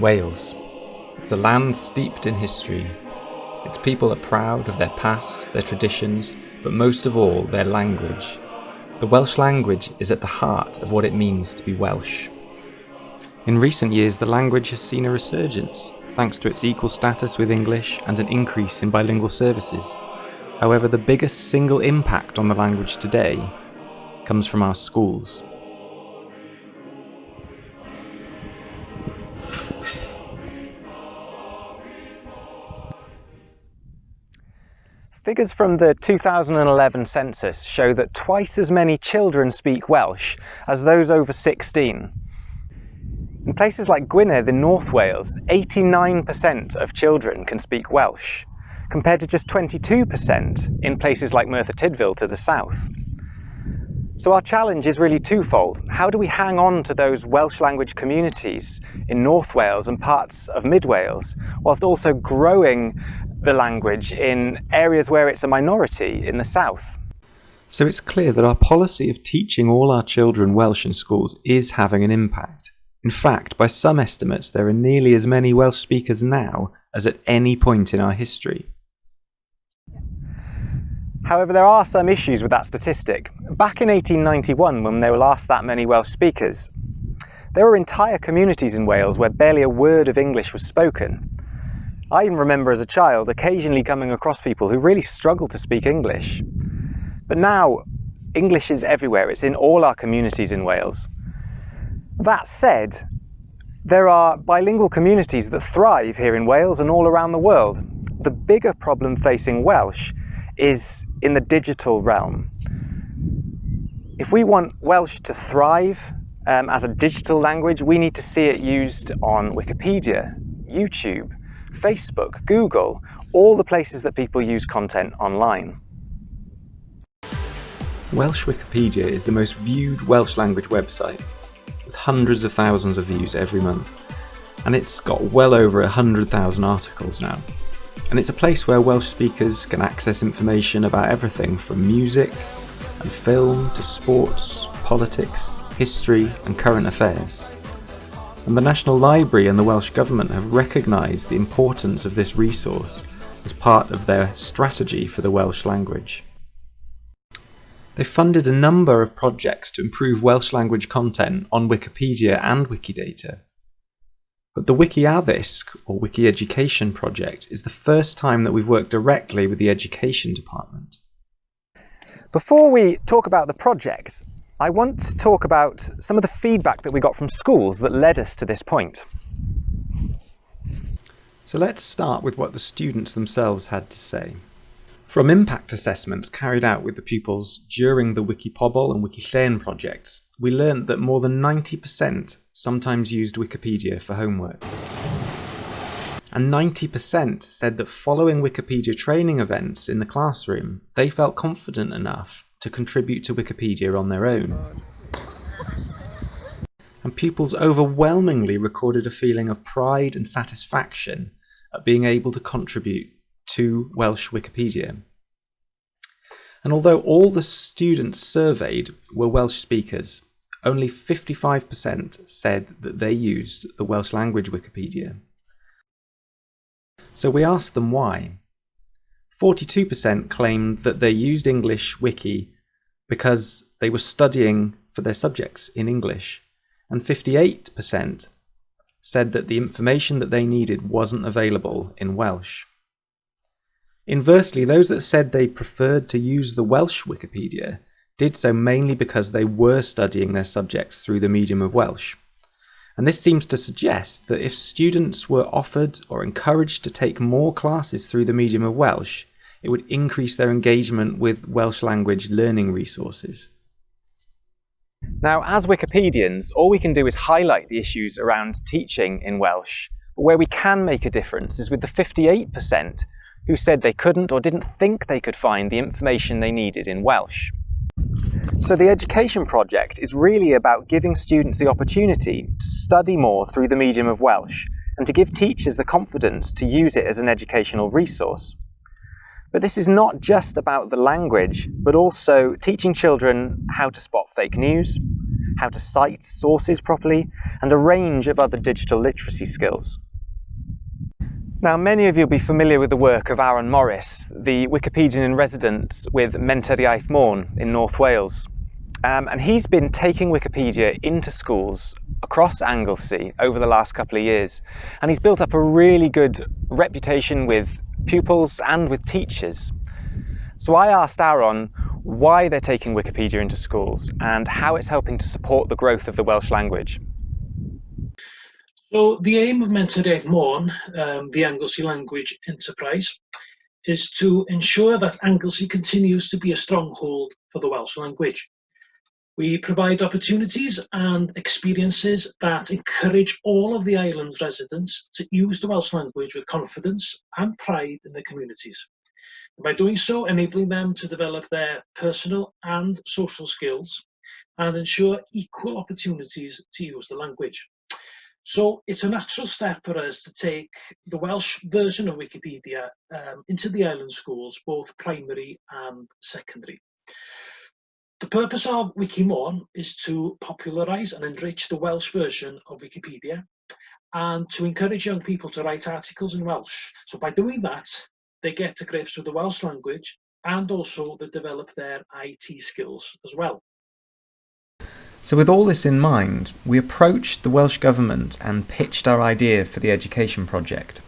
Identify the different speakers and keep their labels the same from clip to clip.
Speaker 1: Wales. It's a land steeped in history. Its people are proud of their past, their traditions, but most of all, their language. The Welsh language is at the heart of what it means to be Welsh. In recent years, the language has seen a resurgence, thanks to its equal status with English and an increase in bilingual services. However, the biggest single impact on the language today comes from our schools.
Speaker 2: Figures from the 2011 census show that twice as many children speak Welsh as those over 16. In places like Gwynedd in North Wales, 89% of children can speak Welsh, compared to just 22% in places like Merthyr Tydfil to the south. So our challenge is really twofold. How do we hang on to those Welsh language communities in North Wales and parts of Mid Wales, whilst also growing the language in areas where it's a minority in the south?
Speaker 1: So it's clear that our policy of teaching all our children Welsh in schools is having an impact. In fact, by some estimates, there are nearly as many Welsh speakers now as at any point in our history.
Speaker 2: However, there are some issues with that statistic. Back in 1891, when there were last that many Welsh speakers, there were entire communities in Wales where barely a word of English was spoken. I even remember as a child occasionally coming across people who really struggled to speak English. But now, English is everywhere. It's in all our communities in Wales. That said, there are bilingual communities that thrive here in Wales and all around the world. The bigger problem facing Welsh is in the digital realm. If we want Welsh to thrive as a digital language, we need to see it used on Wikipedia, YouTube, Facebook, Google, all the places that people use content online.
Speaker 1: Welsh Wikipedia is the most viewed Welsh language website, with hundreds of thousands of views every month, and it's got well over 100,000 articles now. And it's a place where Welsh speakers can access information about everything from music and film to sports, politics, history and current affairs. And the National Library and the Welsh Government have recognised the importance of this resource as part of their strategy for the Welsh language. They funded a number of projects to improve Welsh language content on Wikipedia and Wikidata. But the WiciAddysg, or WiciEducation project, is the first time that we've worked directly with the Education Department.
Speaker 2: Before we talk about the project, I want to talk about some of the feedback that we got from schools that led us to this point.
Speaker 1: So let's start with what the students themselves had to say. From impact assessments carried out with the pupils during the WiciPobl and WiciLlen projects, we learned that more than 90% sometimes used Wikipedia for homework. And 90% said that following Wikipedia training events in the classroom, they felt confident enough to contribute to Wikipedia on their own. And pupils overwhelmingly recorded a feeling of pride and satisfaction at being able to contribute to Welsh Wikipedia. And although all the students surveyed were Welsh speakers, only 55% said that they used the Welsh language Wikipedia. So we asked them why. 42% claimed that they used English Wiki because they were studying for their subjects in English, and 58% said that the information that they needed wasn't available in Welsh. Inversely, those that said they preferred to use the Welsh Wikipedia did so mainly because they were studying their subjects through the medium of Welsh. And this seems to suggest that if students were offered or encouraged to take more classes through the medium of Welsh, it would increase their engagement with Welsh language learning resources.
Speaker 2: Now, as Wikipedians, all we can do is highlight the issues around teaching in Welsh, but where we can make a difference is with the 58% who said they couldn't or didn't think they could find the information they needed in Welsh. So the education project is really about giving students the opportunity to study more through the medium of Welsh and to give teachers the confidence to use it as an educational resource. But this is not just about the language, but also teaching children how to spot fake news, how to cite sources properly, and a range of other digital literacy skills. Now, many of you will be familiar with the work of Aaron Morris, the Wikipedian in residence with Menter Iaith in North Wales. And he's been taking Wikipedia into schools across Anglesey over the last couple of years. And he's built up a really good reputation with pupils and with teachers. So I asked Aaron why they're taking Wikipedia into schools and how it's helping to support the growth of the Welsh language.
Speaker 3: So the aim of Menter Iaith the Anglesey Language Enterprise, is to ensure that Anglesey continues to be a stronghold for the Welsh language. We provide opportunities and experiences that encourage all of the island's residents to use the Welsh language with confidence and pride in their communities. And by doing so, enabling them to develop their personal and social skills and ensure equal opportunities to use the language. So it's a natural step for us to take the Welsh version of Wikipedia into the island schools, both primary and secondary. The purpose of Wikimôn is to popularise and enrich the Welsh version of Wikipedia and to encourage young people to write articles in Welsh. So by doing that, they get to grips with the Welsh language and also they develop their IT skills as well.
Speaker 1: So with all this in mind, we approached the Welsh Government and pitched our idea for the education project.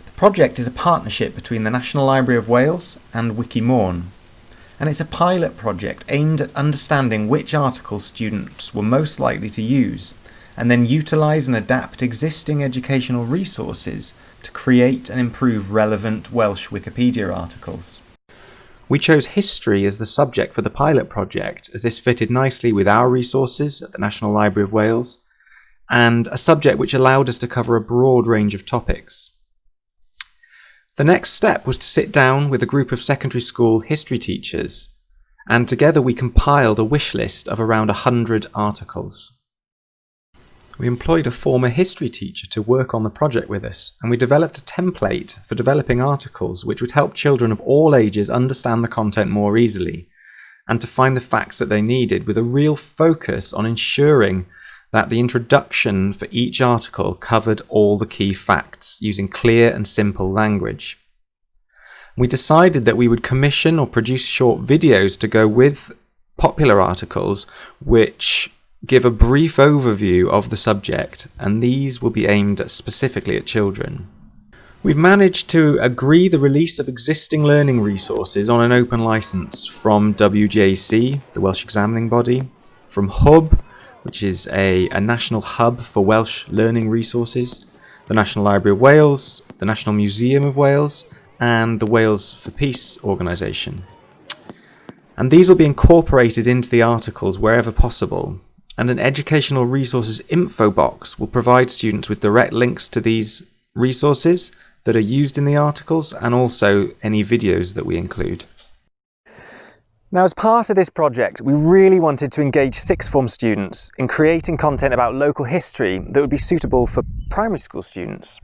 Speaker 1: The project is a partnership between the National Library of Wales and Wikimôn, and it's a pilot project aimed at understanding which articles students were most likely to use, and then utilise and adapt existing educational resources to create and improve relevant Welsh Wikipedia articles. We chose history as the subject for the pilot project, as this fitted nicely with our resources at the National Library of Wales, and a subject which allowed us to cover a broad range of topics. The next step was to sit down with a group of secondary school history teachers, and together we compiled a wish list of around 100 articles. We employed a former history teacher to work on the project with us, and we developed a template for developing articles which would help children of all ages understand the content more easily and to find the facts that they needed, with a real focus on ensuring that the introduction for each article covered all the key facts using clear and simple language. We decided that we would commission or produce short videos to go with popular articles which give a brief overview of the subject, and these will be aimed specifically at children. We've managed to agree the release of existing learning resources on an open licence from WGAC, the Welsh examining body, from Hub, which is a national hub for Welsh learning resources, the National Library of Wales, the National Museum of Wales, and the Wales for Peace organisation. And these will be incorporated into the articles wherever possible. And an educational resources info box will provide students with direct links to these resources that are used in the articles and also any videos that we include.
Speaker 2: Now, as part of this project, we really wanted to engage sixth form students in creating content about local history that would be suitable for primary school students.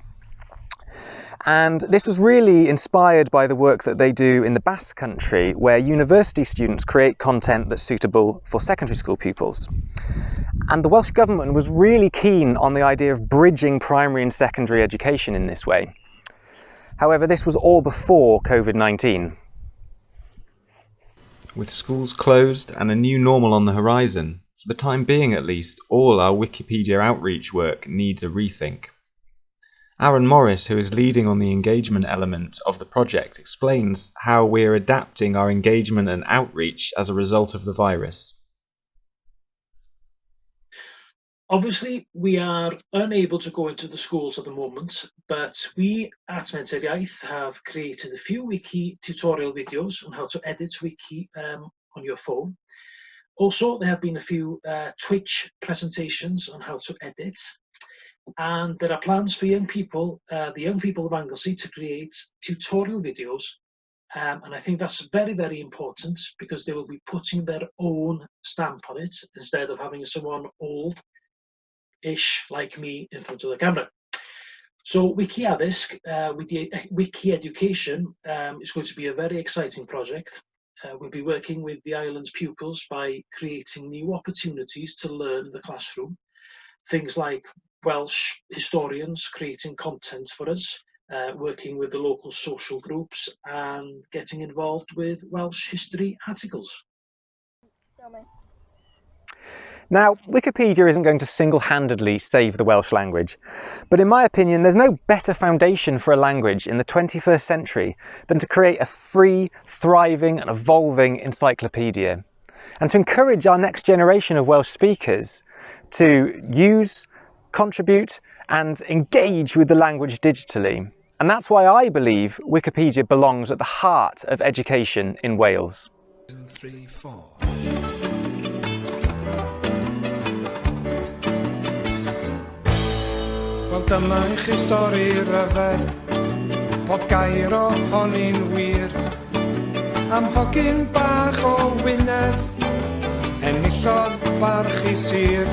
Speaker 2: And this was really inspired by the work that they do in the Basque Country, where university students create content that's suitable for secondary school pupils. And the Welsh Government was really keen on the idea of bridging primary and secondary education in this way. However, this was all before COVID-19.
Speaker 1: With schools closed and a new normal on the horizon, for the time being at least, all our Wikipedia outreach work needs a rethink. Aaron Morris, who is leading on the engagement element of the project, explains how we're adapting our engagement and outreach as a result of the virus.
Speaker 3: Obviously, we are unable to go into the schools at the moment, but we at Menter Iaith have created a few wiki tutorial videos on how to edit wiki on your phone. Also, there have been a few Twitch presentations on how to edit. And there are plans for young people, the young people of Anglesey, to create tutorial videos. And I think that's very, very important because they will be putting their own stamp on it instead of having someone old-ish like me in front of the camera. So WiciAddysg with the Wiki Education is going to be a very exciting project. We'll be working with the island's pupils by creating new opportunities to learn in the classroom. Things like Welsh historians creating content for us, working with the local social groups and getting involved with Welsh history articles.
Speaker 2: Now, Wikipedia isn't going to single-handedly save the Welsh language, but in my opinion there's no better foundation for a language in the 21st century than to create a free, thriving and evolving encyclopedia, and to encourage our next generation of Welsh speakers to use, contribute and engage with the language digitally. And that's why I believe Wikipedia belongs at the heart of education in Wales.
Speaker 4: 2, 3, 4. Wel dyma i chi stori ryfedd, pob gair ohoni'n wir, am hogyn bach o Wynedd, enillodd barch I sir,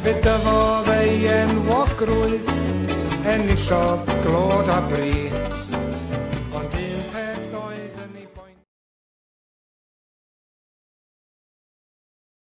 Speaker 4: fe dyfodd ei enwogrwydd, enillodd glod a bri.